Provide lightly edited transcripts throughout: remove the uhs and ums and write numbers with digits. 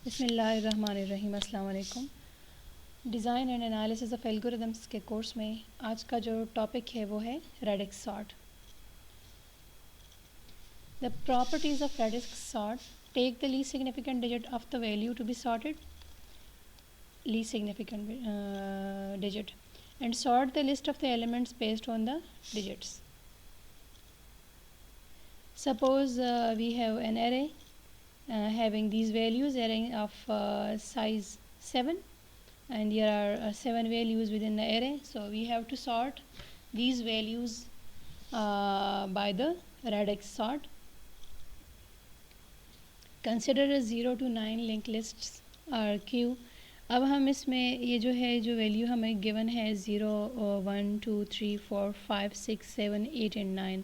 बिस्मिल्लाहिर्रहमानिर्रहीम। अस्सलाम वालेकुम। Design and analysis of algorithms के कोर्स में आज का जो टॉपिक है वो है radix sort. The properties of radix sort: take the least significant digit of the value to be sorted, least significant digit, and sort the list of the elements based on the digits. Suppose we have an array having these values, array of size 7, and here are 7 values within the array. So we have to sort these values by the radix sort. Consider a 0 to 9 linked lists are Q. अब हम इसमें ये जो है जो value हमें given है 0 1 2 3 4 5 6 7 8 and 9.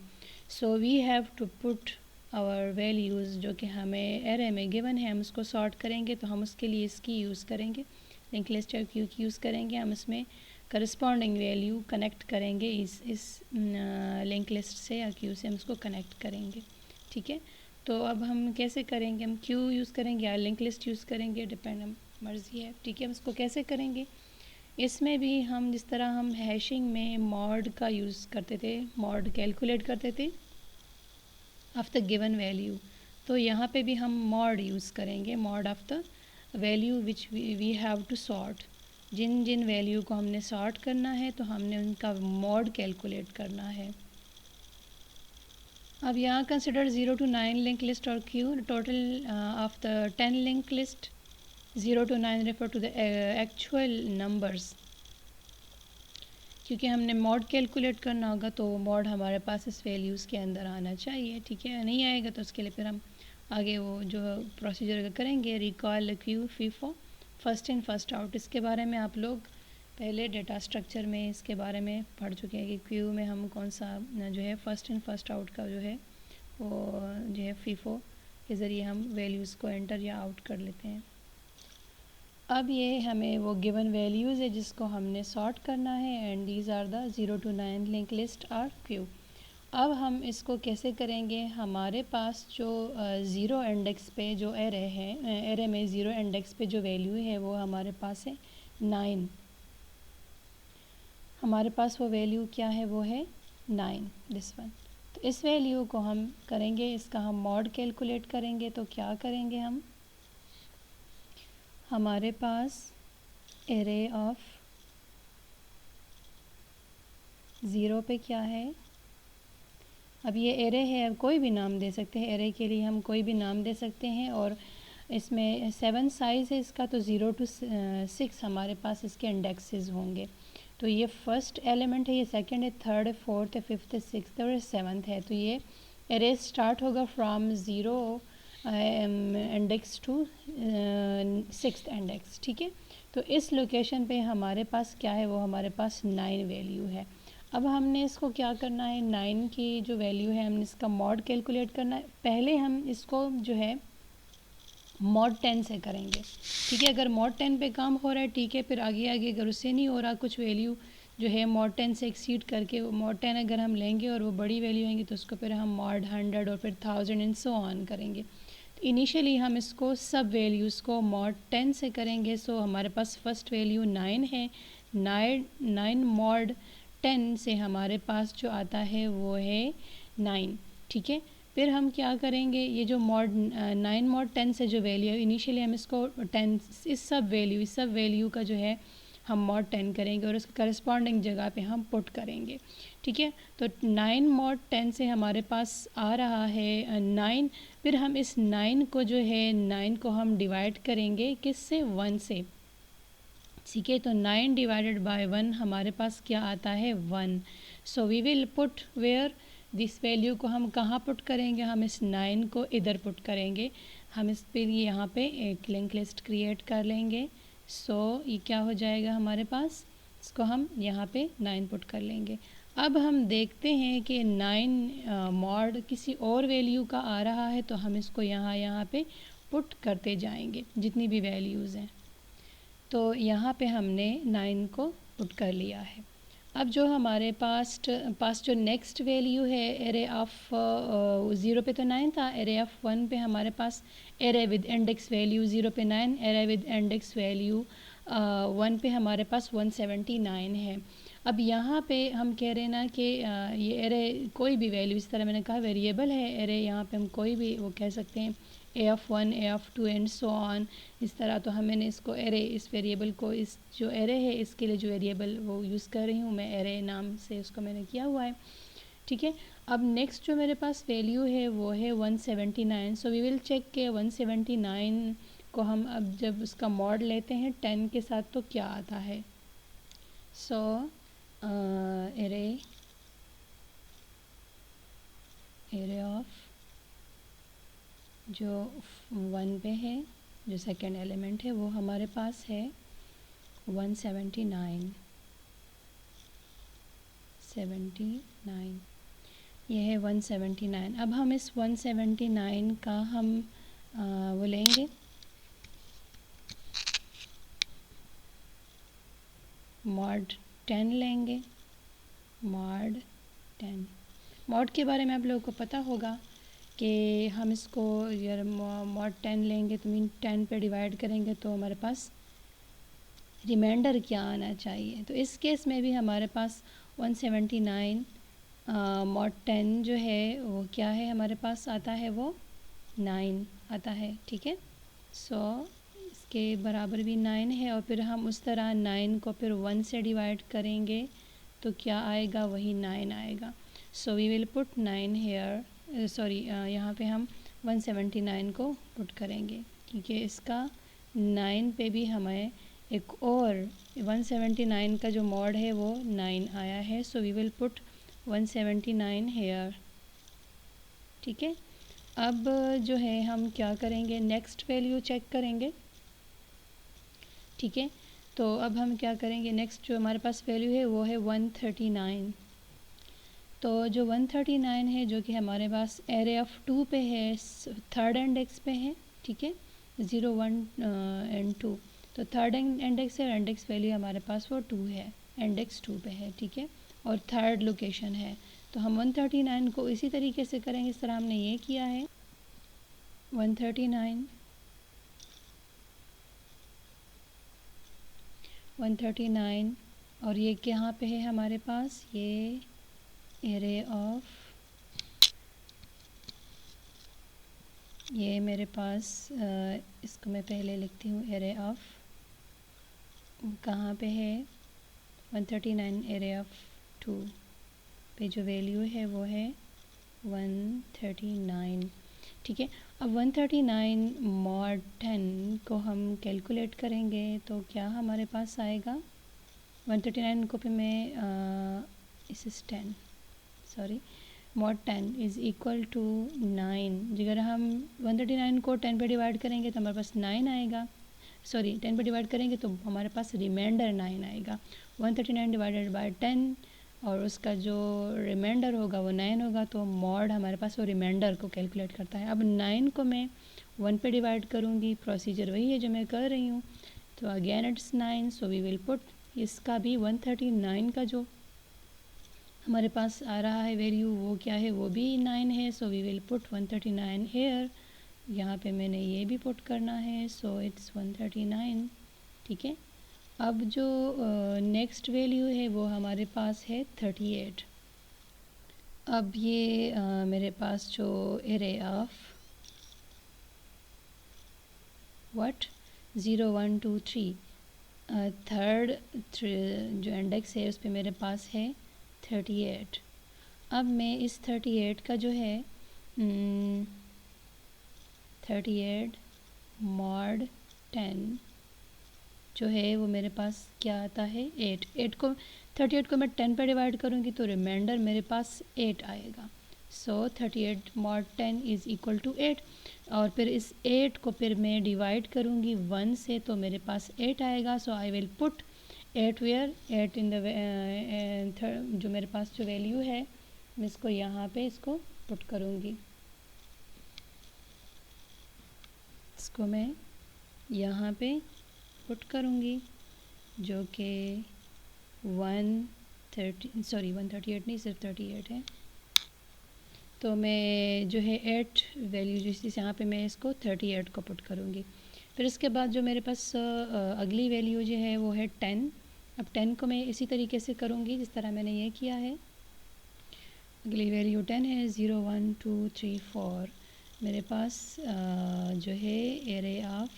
So we have to put our values जो कि हमें एरे में गिवन है, हम उसको सॉर्ट करेंगे तो हम उसके लिए इसकी यूज़ करेंगे, लिंक लिस्ट और क्यू की यूज़ करेंगे। हम इसमें करस्पॉन्डिंग वैल्यू कनेक्ट करेंगे इस लिंक लिस्ट से या क्यू से हम उसको कनेक्ट करेंगे। ठीक है, तो अब हम कैसे करेंगे, हम क्यू यूज़ करेंगे या लिंक लिस्ट यूज़ करेंगे, डिपेंड, हम मर्ज़ी है। ठीक है, हम इसको कैसे करेंगे, इसमें भी हम जिस तरह हम हैशिंग में मॉड का यूज़ करते थे, मॉड कैलकुलेट करते थे ऑफ द गिवन वैल्यू, तो यहाँ पे भी हम मॉड यूज़ करेंगे, mod of the value which we have to sort. जिन जिन वैल्यू को हमने सॉर्ट करना है तो हमने उनका मॉड कैलकुलेट करना है। अब यहाँ कंसिडर 0 to 9 लिंक लिस्ट और queue, total of the 10 link list 0 to 9 refer to the actual numbers. क्योंकि हमने मॉड कैलकुलेट करना होगा तो मॉड हमारे पास इस वैल्यूज़ के अंदर आना चाहिए। ठीक है, नहीं आएगा तो उसके लिए फिर हम आगे वो जो प्रोसीजर करेंगे, recall Q FIFO first in first out. इसके बारे में आप लोग पहले डेटा स्ट्रक्चर में इसके बारे में पढ़ चुके हैं कि क्यू में हम कौन सा जो है फर्स्ट इन फर्स्ट आउट का जो है वो जो है फीफो के ज़रिए हम वैल्यूज़ को एंटर या आउट कर लेते हैं। अब ये हमें वो गिवन वैल्यूज़ है जिसको हमने सॉर्ट करना है, and these are the 0 to 9 link list are queue. अब हम इसको कैसे करेंगे, हमारे पास जो ज़ीरो इंडेक्स पे जो एरे है, एरे में ज़ीरो इंडेक्स पे जो वैल्यू है वो हमारे पास है 9। हमारे पास वो वैल्यू क्या है, वो है 9, दिस वन। तो इस वैल्यू को हम करेंगे, इसका हम मॉड कैलकुलेट करेंगे। तो क्या करेंगे हम, हमारे पास एरे ऑफ 0 पे क्या है, अब ये एरे है, अब कोई भी नाम दे सकते हैं, एरे के लिए हम कोई भी नाम दे सकते हैं। और इसमें 7 साइज़ है इसका, तो 0 to 6 हमारे पास इसके इंडेक्सेस होंगे। तो ये फर्स्ट एलिमेंट है, ये सेकंड है, थर्ड है, फोर्थ है, फिफ्थ है, सिक्स्थ और सेवन्थ है। तो ये एरे स्टार्ट होगा from 0 index to 6th index. ठीक है, तो इस लोकेशन पे हमारे पास क्या है, वो हमारे पास 9 वैल्यू है। अब हमने इसको क्या करना है, 9 की जो वैल्यू है हमने इसका मॉड कैलकुलेट करना है। पहले हम इसको जो है मॉड 10 से करेंगे। ठीक है, अगर मॉड 10 पे काम हो रहा है ठीक है, फिर आगे आगे अगर उससे नहीं हो रहा, कुछ वैल्यू जो है मॉड 10 से एक्सीड करके मॉड 10 अगर हम लेंगे और वो बड़ी वैल्यू आएंगी तो उसको फिर हम मॉड 100 और फिर 1000 एंड सो ऑन करेंगे। तो इनिशियली हम इसको सब वैल्यूज़ को मॉड 10 से करेंगे। सो हमारे पास फर्स्ट वैल्यू 9 है, 9 मॉड 10 से हमारे पास जो आता है वो है 9। ठीक है, फिर हम क्या करेंगे, ये जो मॉड 9 मॉड 10 से जो वैल्यू है इनिशियली हम इसको 10 इस सब वैल्यू का जो है हम मॉड 10 करेंगे और उसके करस्पॉन्डिंग जगह पे हम पुट करेंगे। ठीक है, तो 9 मॉड 10 से हमारे पास आ रहा है 9। फिर हम इस 9 को जो है 9 को हम डिवाइड करेंगे किससे, 1 से। ठीक है, तो 9 डिवाइडेड बाय 1 हमारे पास क्या आता है, 1। So we will put where, this value को हम कहाँ पुट करेंगे, हम इस 9 को इधर पुट करेंगे। हम इस पर यहाँ पे एक लिंक लिस्ट क्रिएट कर लेंगे। सो ये क्या हो जाएगा हमारे पास, इसको हम यहाँ पे 9 पुट कर लेंगे। अब हम देखते हैं कि 9 मॉड किसी और वैल्यू का आ रहा है, तो हम इसको यहाँ पे पुट करते जाएंगे जितनी भी वैल्यूज़ हैं। तो यहाँ पे हमने 9 को पुट कर लिया है। अब जो हमारे पास जो नेक्स्ट वैल्यू है एरे ऑफ 0 पे तो 9 था, एरे ऑफ 1 पे हमारे पास एरे विद इंडेक्स वैल्यू 0 पे 9, एरे विद इंडेक्स वैल्यू 1 पे हमारे पास 179 है। अब यहाँ पे हम कह रहे हैं ना कि ये एरे कोई भी वैल्यू, इस तरह मैंने कहा वेरिएबल है एरे, यहाँ पे हम कोई भी वो कह सकते हैं A of 1, A of 2 and so on, इस तरह। तो हम मैंने इसको एरे, इस वेरिएबल को, इस जो एरे है इसके लिए जो वेरिएबल वो यूज़ कर रही हूँ मैं, एरे नाम से उसको मैंने किया हुआ है, ठीक है। अब नेक्स्ट जो मेरे पास वैल्यू है वो है 179। सो वी विल चेक के 179 को हम अब जब उसका मॉड लेते हैं 10 के साथ तो क्या आता है। सो एरे ऑफ जो 1 पे है, जो सेकेंड एलिमेंट है वो हमारे पास है 179। ये है 179। अब हम इस 179 का हम वो लेंगे मॉड 10 लेंगे, मॉड 10। मॉड के बारे में आप लोगों को पता होगा कि हम इसको यार मॉड 10 लेंगे तो मीन 10 पे डिवाइड करेंगे तो हमारे पास रिमाइंडर क्या आना चाहिए। तो इस केस में भी हमारे पास 179 मॉड 10 जो है वो क्या है, हमारे पास आता है वो 9 आता है, ठीक है। सो इसके बराबर भी 9 है, और फिर हम उस तरह 9 को फिर 1 से डिवाइड करेंगे तो क्या आएगा, वही 9 आएगा। So we will put 9 here, sorry यहाँ पे हम 179 को पुट करेंगे, क्योंकि इसका 9 पे भी हमें एक और 179 का जो मॉड है वो 9 आया है। So we will put 179 here, ठीक है। अब जो है हम क्या करेंगे, नेक्स्ट वैल्यू चेक करेंगे, ठीक है। तो अब हम क्या करेंगे, नेक्स्ट जो हमारे पास वैल्यू है वो है 139। तो जो 139 है जो कि हमारे पास एरे ऑफ 2 पे है, थर्ड इंडेक्स पे है, ठीक है, 0 1 एंड 2। तो थर्ड इंडेक्स है और इंडेक्स वैल्यू हमारे पास वो 2 है, इंडेक्स 2 पे है, ठीक है, और थर्ड लोकेशन है। तो हम 139 को इसी तरीके से करेंगे, इस तरह हमने ये किया है 139 और ये कहाँ पे है हमारे पास, ये एरे ऑफ, ये मेरे पास इसको मैं पहले लिखती हूँ, एरे ऑफ कहाँ पे है 139, एरे ऑफ 2 पे जो वैल्यू है वो है 139, ठीक है। अब 139 मॉड 10 को हम कैलकुलेट करेंगे तो क्या हमारे पास आएगा, 139 को पे मैं इस 10 sorry mod 10 is equal to 9। अगर हम 139 को 10 पे डिवाइड करेंगे तो हमारे पास 9 आएगा, सॉरी 10 पे डिवाइड करेंगे तो हमारे पास रिमाइंडर 9 आएगा। 139 डिवाइडेड बाय 10 और उसका जो रिमाइंडर होगा वो 9 होगा, तो मॉड हमारे पास वो रिमाइंडर को कैलकुलेट करता है। अब 9 को मैं 1 पे डिवाइड करूँगी, प्रोसीजर वही है जो मैं कर रही हूँ, तो again it's 9। So we will put, इसका भी 139 का जो हमारे पास आ रहा है वैल्यू वो क्या है, वो भी 9 है। So we will put 139 here, यहाँ पे मैंने ये भी पुट करना है, सो इट्स 139, ठीक है। अब जो नेक्स्ट वैल्यू है वो हमारे पास है 38। अब ये मेरे पास जो एरे ऑफ व्हाट 0 1 2 3 थर्ड जो इंडेक्स है उस पर मेरे पास है 38। अब मैं इस 38 का जो है 38 मॉड 10 जो है वो मेरे पास क्या आता है 8 को 38 को मैं 10 पे डिवाइड करूँगी तो रिमाइंडर मेरे पास 8 आएगा। सो 38 मॉड 10 इज़ इक्वल टू 8, और फिर इस 8 को फिर मैं डिवाइड करूँगी 1 से तो मेरे पास 8 आएगा। So I will put 8 where 8 in the जो मेरे पास जो वैल्यू है मैं इसको यहाँ पे इसको पुट करूँगी, इसको मैं यहाँ पे पुट करूँगी जो कि 1 138 नहीं, सिर्फ 38 है। तो मैं जो है 8 वैल्यू जिस यहाँ पे मैं इसको 38 को पुट करूँगी। फिर इसके बाद जो मेरे पास अगली वैल्यू जो है वो है 10। अब 10 को मैं इसी तरीके से करूँगी जिस तरह मैंने ये किया है। अगली वैल्यू 10 है, 0 1 2 3 4। मेरे पास जो है एरे ऑफ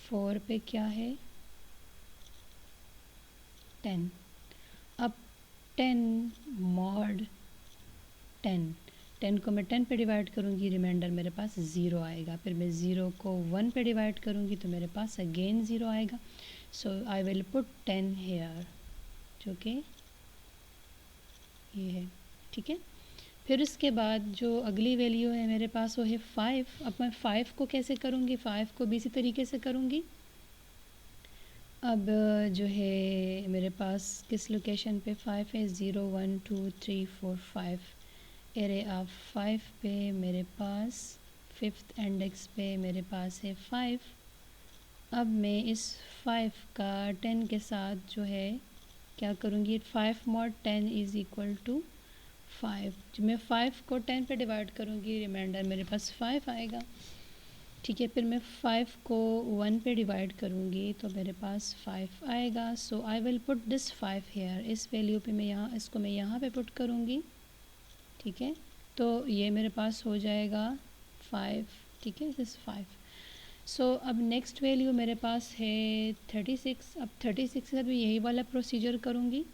4 पे क्या है, 10। अब 10 मॉड 10 को मैं 10 पे डिवाइड करूँगी, रिमाइंडर मेरे पास 0 आएगा। फिर मैं 0 को 1 पे डिवाइड करूँगी तो मेरे पास अगेन 0 आएगा। So I will put 10 hair, जो कि ये है, ठीक है। फिर उसके बाद जो अगली वैल्यू है मेरे पास वो है 5। अब मैं 5 को कैसे करूँगी, 5 को भी इसी तरीके से करूँगी। अब जो है मेरे पास किस लोकेशन पे 5 है, 0 1 2 3 4 5। एरे ऑफ 5 पे मेरे पास 5th इंडेक्स पे मेरे पास है 5। अब मैं इस 5 का 10 के साथ जो है क्या करूँगी, 5 mod 10 इज़ इक्वल टू 5। जब मैं 5 को 10 पे डिवाइड करूँगी, रिमाइंडर मेरे पास 5 आएगा, ठीक है। फिर मैं 5 को 1 पे डिवाइड करूँगी तो मेरे पास 5 आएगा। So I will put this 5 here, इस वैल्यू पे मैं यहाँ, इसको मैं यहाँ पे पुट करूँगी, ठीक है। तो ये मेरे पास हो जाएगा 5, ठीक है, दिस 5। सो अब नेक्स्ट वैल्यू मेरे पास है 36। अब 36 का भी यही वाला प्रोसीजर करूँगी।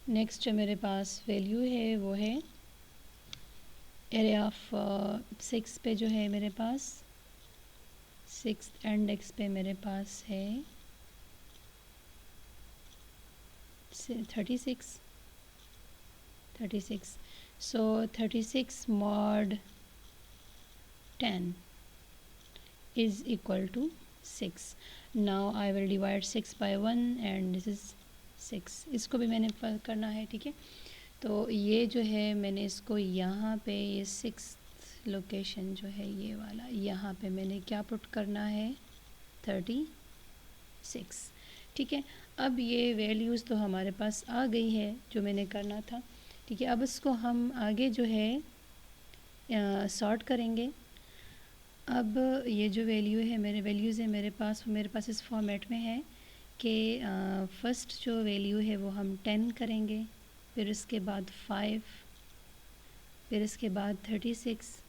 नेक्स्ट जो मेरे पास वैल्यू है वो है एरे ऑफ 6 पे जो है मेरे पास 6th इंडेक्स पे मेरे पास है 36। सो 36 mod 10 is equal to 6. Now I will divide 6 by 1 and this is 6. इसको भी मैंने करना है, ठीक है। तो ये जो है मैंने इसको यहाँ पे ये 6th लोकेशन जो है ये वाला, यहाँ पे मैंने क्या पुट करना है, 36, ठीक है। अब ये वैल्यूज़ तो हमारे पास आ गई है जो मैंने करना था, ठीक है। अब इसको हम आगे जो है सॉर्ट करेंगे। अब ये जो वैल्यू है मेरे वैल्यूज़ है मेरे पास इस फॉर्मेट में है कि फ़र्स्ट जो वैल्यू है वो हम 10 करेंगे, फिर इसके बाद 5, फिर इसके बाद 36,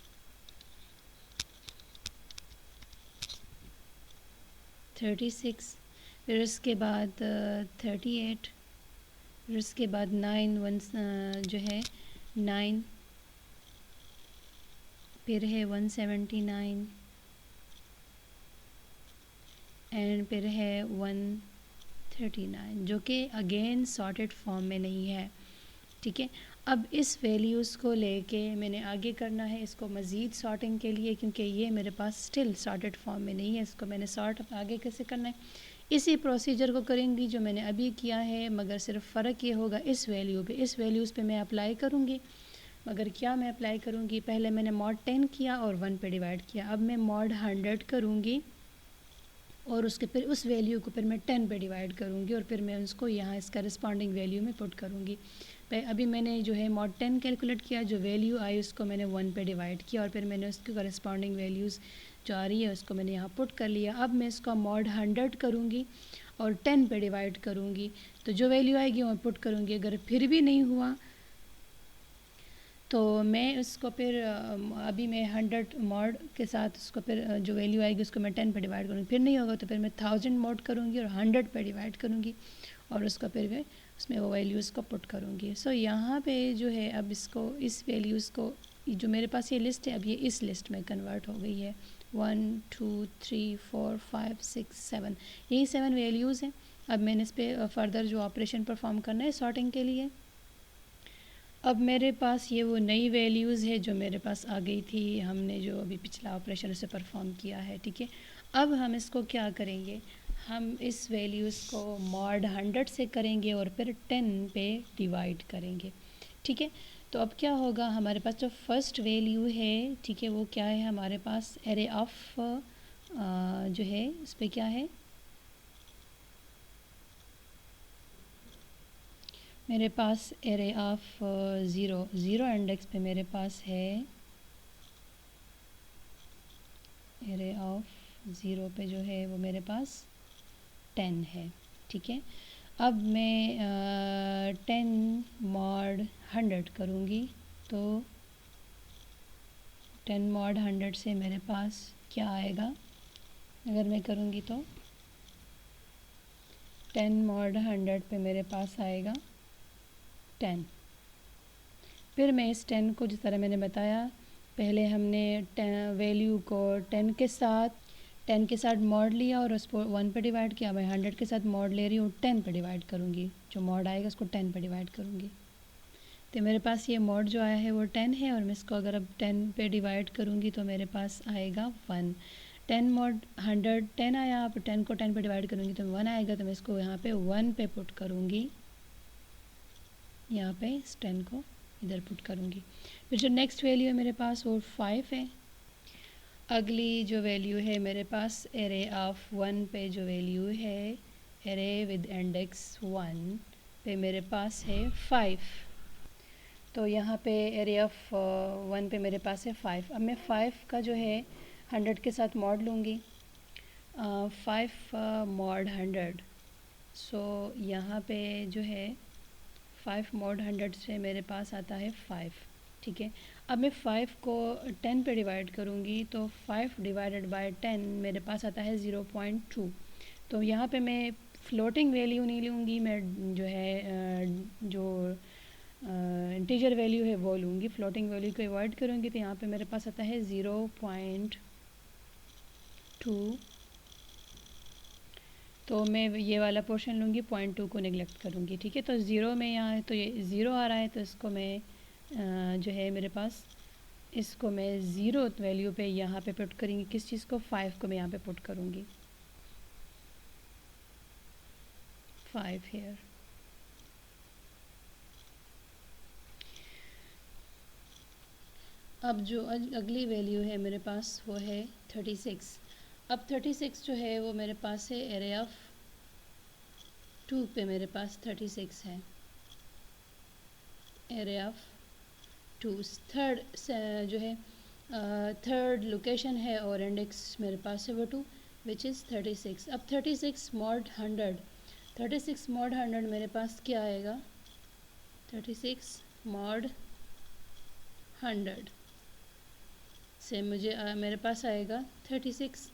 फिर उसके बाद 38, फिर उसके बाद 9 जो है 9, फिर है 179 एंड फिर है 139, जो कि अगेन सॉर्टेड फॉर्म में नहीं है, ठीक है। अब इस वैल्यूज़ को लेके मैंने आगे करना है इसको मज़ीद सॉर्टिंग के लिए, क्योंकि ये मेरे पास स्टिल सॉर्टेड फॉर्म में नहीं है। इसको मैंने सॉर्ट आगे कैसे करना है, इसी प्रोसीजर को करेंगी जो मैंने अभी किया है, मगर सिर्फ फ़र्क ये होगा इस वैल्यूज़ पे मैं अप्लाई करूँगी। मगर क्या मैं अप्लाई करूँगी, पहले मैंने mod 10 किया और 1 पे डिवाइड किया, अब मैं mod 100 करूँगी और उसके फिर उस वैल्यू को फिर मैं 10 पे डिवाइड करूँगी और फिर मैं उसको यहाँ इस करस्पॉन्डिंग वैल्यू में पुट करूँगी। अभी मैंने जो है mod 10 कैलकुलेट किया, जो वैल्यू आई उसको मैंने 1 पे डिवाइड किया और फिर मैंने उसकी करस्पॉन्डिंग वैल्यूज़ जो आ रही है उसको मैंने यहाँ पुट कर लिया। अब मैं इसका mod 100 करूँगी और 10 पे डिवाइड करूँगी, तो जो वैल्यू आएगी वो पुट करूँगी। अगर फिर भी नहीं हुआ तो मैं उसको फिर अभी मैं 100 मॉड के साथ उसको फिर जो वैल्यू आएगी उसको मैं 10 पे डिवाइड करूँगी, फिर नहीं होगा तो फिर मैं 1000 मॉड करूँगी और 100 पे डिवाइड करूँगी और उसको फिर मैं उसमें वो वैल्यूज़ को पुट करूँगी। सो यहाँ पे जो है अब इसको इस वैल्यूज़ को जो मेरे पास ये लिस्ट है अब ये इस लिस्ट में कन्वर्ट हो गई है। 1 2 3 4 5 6 7, यही 7 वैल्यूज़ हैं। अब मैंने इस पर फर्दर जो ऑपरेशन परफॉर्म करना है सॉर्टिंग के लिए, अब मेरे पास ये वो नई वैल्यूज़ है जो मेरे पास आ गई थी, हमने जो अभी पिछला ऑपरेशन उसे परफॉर्म किया है, ठीक है। अब हम इसको क्या करेंगे, हम इस वैल्यूज़ को mod 100 से करेंगे और फिर 10 पे डिवाइड करेंगे, ठीक है। तो अब क्या होगा, हमारे पास जो फर्स्ट वैल्यू है, ठीक है, वो क्या है हमारे पास एरे ऑफ जो है इस पर क्या है मेरे पास एरे ऑफ ज़ीरो इंडेक्स पे मेरे पास है, एरे ऑफ ज़ीरो पे जो है वो मेरे पास 10 है। ठीक है, अब मैं 10 मॉड 100 करूँगी तो 10 मॉड 100 से मेरे पास क्या आएगा, अगर मैं करूँगी तो 10 मॉड 100 पे मेरे पास आएगा 10। फिर मैं इस 10 को, जिस तरह मैंने बताया पहले, हमने वैल्यू को 10 के साथ मॉड लिया और उसको 1 पे डिवाइड किया। मैं 100 के साथ मॉड ले रही हूँ, 10 पे डिवाइड करूँगी, जो मॉड आएगा उसको 10 पे डिवाइड करूँगी। तो मेरे पास ये मॉड जो आया है वो 10 है, और मैं इसको अगर अब 10 पे डिवाइड करूँगी तो मेरे पास आएगा 1। 10 मॉड 100 10 आया, अब 10 को 10 पे डिवाइड करूँगी तो 1 आएगा, तो मैं इसको यहाँ पे 1 पे पुट करूँगी, यहाँ पे इस 10 को इधर पुट करूँगी। फिर जो नेक्स्ट वैल्यू है मेरे पास वो 5 है। अगली जो वैल्यू है मेरे पास एरे ऑफ 1 पे जो वैल्यू है, एरे विद इंडेक्स 1 पे मेरे पास है 5। तो यहाँ पे एरे ऑफ 1 पे मेरे पास है 5। अब मैं 5 का जो है 100 के साथ मॉड लूँगी, 5 मॉड 100। सो यहाँ पे जो है 5 मॉड 100 से मेरे पास आता है 5। ठीक है, अब मैं 5 को 10 पे डिवाइड करूँगी तो 5 डिवाइडेड बाय 10 मेरे पास आता है 0.2। तो यहाँ पे मैं फ्लोटिंग वैल्यू नहीं लूँगी, मैं जो है जो इंटीजर वैल्यू है वो लूँगी, फ्लोटिंग वैल्यू को अवॉइड करूँगी। तो यहाँ पे मेरे पास आता है 0.2, तो मैं ये वाला पोर्शन लूँगी, 0.2 को नेगलेक्ट करूँगी। ठीक है, तो ज़ीरो में यहाँ तो ये ज़ीरो आ रहा है, तो इसको मैं जो है मेरे पास, इसको मैं ज़ीरो वैल्यू पे यहाँ पे पुट करेंगी, किस चीज़ को, 5 को मैं यहाँ पे पुट करूँगी, 5 हेयर। अब जो अगली वैल्यू है मेरे पास वो है 36। अब 36 जो है वो मेरे पास है एरे ऑफ 2 पे मेरे पास 36 है, एरे ऑफ 2। थर्ड जो है थर्ड लोकेशन है और इंडेक्स मेरे पास है वो 2, विच इज़ 36। अब 36 मॉड 100, 36 मॉड 100 मेरे पास क्या आएगा, 36 मॉड 100 से मुझे मेरे पास आएगा 36।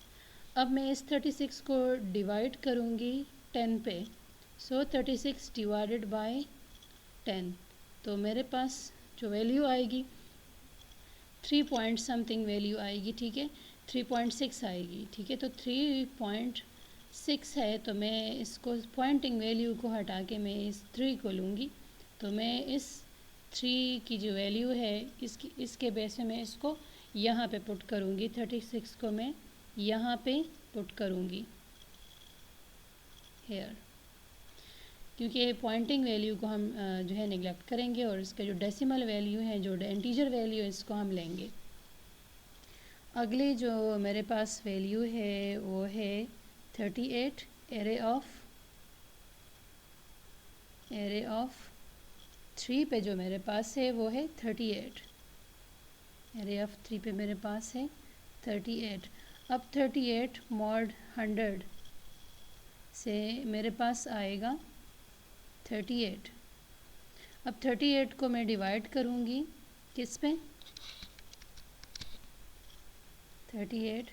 अब मैं इस 36 को डिवाइड करूँगी 10 पे, सो 36 डिवाइडेड बाय 10, तो मेरे पास जो वैल्यू आएगी 3 पॉइंट समथिंग वैल्यू आएगी। ठीक है, 3.6 आएगी। ठीक है, तो 3.6 है, तो मैं इसको पॉइंटिंग वैल्यू को हटा के मैं इस 3 को लूँगी, तो मैं इस 3 की जो वैल्यू है इसके बेस में मैं इसको यहाँ पे पुट करूँगी, 36 को मैं यहाँ पे पुट करूँगी हेयर, क्योंकि पॉइंटिंग वैल्यू को हम जो है नेगलेक्ट करेंगे, और इसका जो डेसिमल वैल्यू है, जो इंटीजर वैल्यू है, इसको हम लेंगे। अगली जो मेरे पास वैल्यू है वो है 38, एरे ऑफ 3 पे जो मेरे पास है वो है 38, एरे ऑफ 3 पे मेरे पास है 38। अब 38 मॉड 100 से मेरे पास आएगा 38। अब 38 को मैं डिवाइड करूँगी किस पे, 38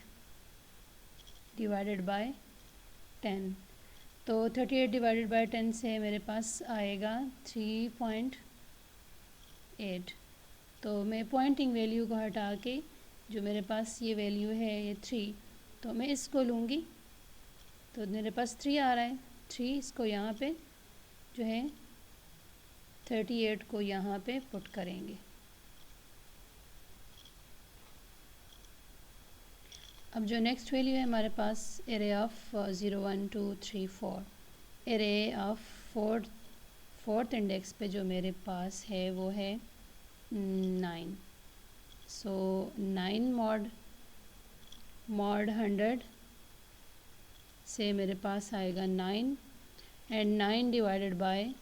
डिवाइडेड बाय 10, तो 38 डिवाइडेड बाय 10 से मेरे पास आएगा 3.8। तो मैं पॉइंटिंग वैल्यू को हटा के जो मेरे पास ये वैल्यू है ये 3, तो मैं इसको लूँगी, तो मेरे पास 3 आ रहा है, 3 इसको यहाँ पे जो है 38 को यहाँ पे पुट करेंगे। अब जो नेक्स्ट वैल्यू है हमारे पास array of 0 1 2 3 4, array of fourth index पे जो मेरे पास है वो है 9। सो 9 मॉड 100 से मेरे पास आएगा 9, and 9 divided by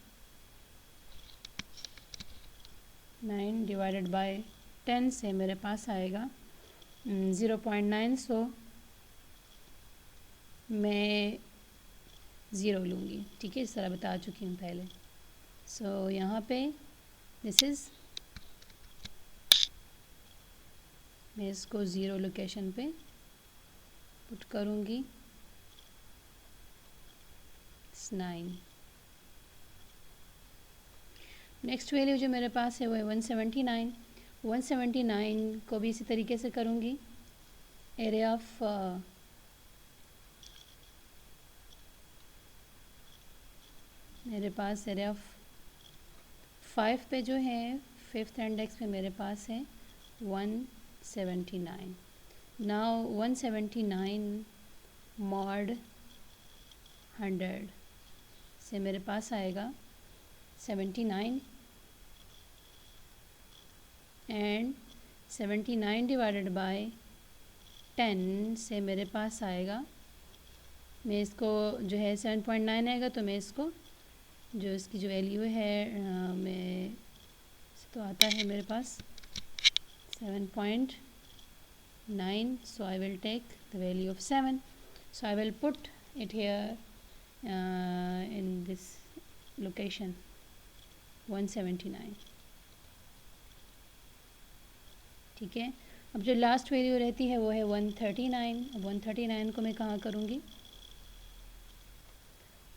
9 divided by 10 से मेरे पास आएगा 0.9, सो मैं 0 लूँगी, ठीक है, इस तरह बता चुकी हूँ पहले। सो यहाँ पे दिस इज़, मैं इसको 0 लोकेशन पे पुट करूँगी, 9। नेक्स्ट वैल्यू जो मेरे पास है वो है 179। 179 को भी इसी तरीके से करूँगी, एरे ऑफ मेरे पास एरे ऑफ 5 पे जो है 5th इंडेक्स पे मेरे पास है 179। नाउ 179 मॉड 100 से मेरे पास आएगा 79, एंड 79 डिवाइडेड बाय 10 से मेरे पास आएगा, मैं इसको जो है 7.9 आएगा, तो मैं इसको जो इसकी जो वैल्यू है मैं तो आता है मेरे पास 7.9, so I will take the value of 7, so I will put it here in this location 179, ठीक है। अब जो लास्ट वैल्यू रहती है वो है 139। अब 139 को मैं कहाँ करूँगी,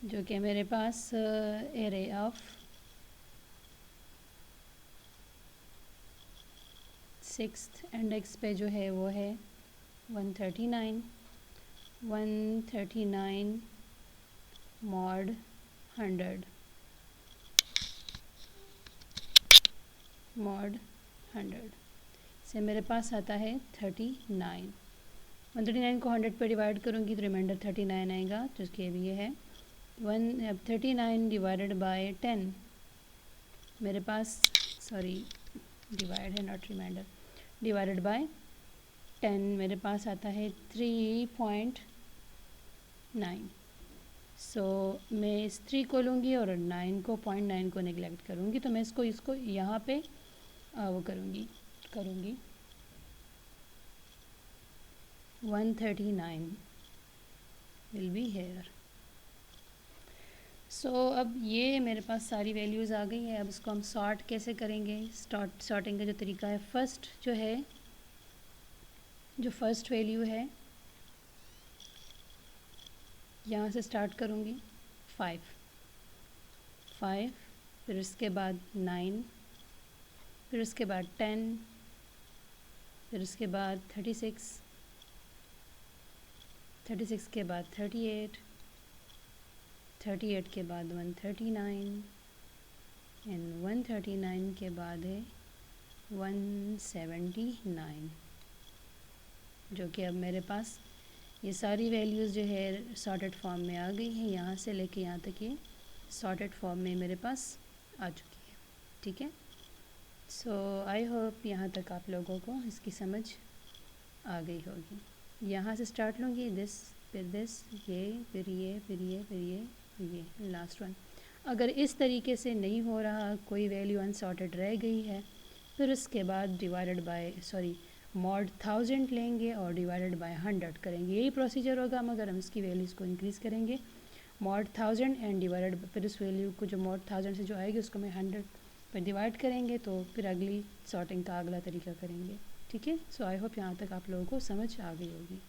जो कि मेरे पास एरे ऑफ 6th इंडेक्स पे जो है वो है 139। 139 मॉड 100 से मेरे पास आता है 39। 139 को 100 पे डिवाइड करूँगी तो रिमाइंडर 39 आएगा, जो कि अभी ये है 39 डिवाइडेड बाय 10 मेरे पास, सॉरी डिवाइड है नॉट रिमाइंडर, डिवाइडेड बाय 10 मेरे पास आता है 3.9। सो मैं इस 3 को लूँगी और 9 को 0.9 को नेगलेक्ट करूँगी, तो मैं इसको यहाँ पे वो करूँगी 139 विल बी हेयर। सो अब ये मेरे पास सारी वैल्यूज़ आ गई है। अब इसको हम सॉर्ट कैसे करेंगे, सॉर्टिंग का जो तरीका है, फर्स्ट वैल्यू है यहाँ से स्टार्ट करूँगी 5, फिर उसके बाद 9, फिर उसके बाद 10, फिर उसके बाद 36 के बाद 38 के बाद 139 एंड 139 के बाद है 179, जो कि अब मेरे पास ये सारी वैल्यूज़ जो है सॉर्टेड फॉर्म में आ गई हैं। यहाँ से लेके यहाँ तक ये सॉर्टेड फॉर्म में मेरे पास आ चुकी है, ठीक है। सो आई होप यहाँ तक आप लोगों को इसकी समझ आ गई होगी। यहाँ से स्टार्ट लूँगी, दिस, फिर दिस, ये, फिर ये, फिर ये, फिर ये, फिर ये, लास्ट वन। अगर इस तरीके से नहीं हो रहा, कोई वैल्यू अनसॉर्टेड रह गई है, फिर उसके बाद मॉड 1000 लेंगे और डिवाइडेड बाय 100 करेंगे। यही प्रोसीजर होगा, मगर हम इसकी वैल्यूज़ को इंक्रीज़ करेंगे। मॉड 1000 एंड डिवाइडेड, फिर उस वैल्यू को जो मॉड 1000 से जो आएगी उसको मैं 100 पर डिवाइड करेंगे, तो फिर अगली सॉर्टिंग का अगला तरीका करेंगे, ठीक है। सो आई होप यहाँ तक आप लोगों को समझ आ गई होगी।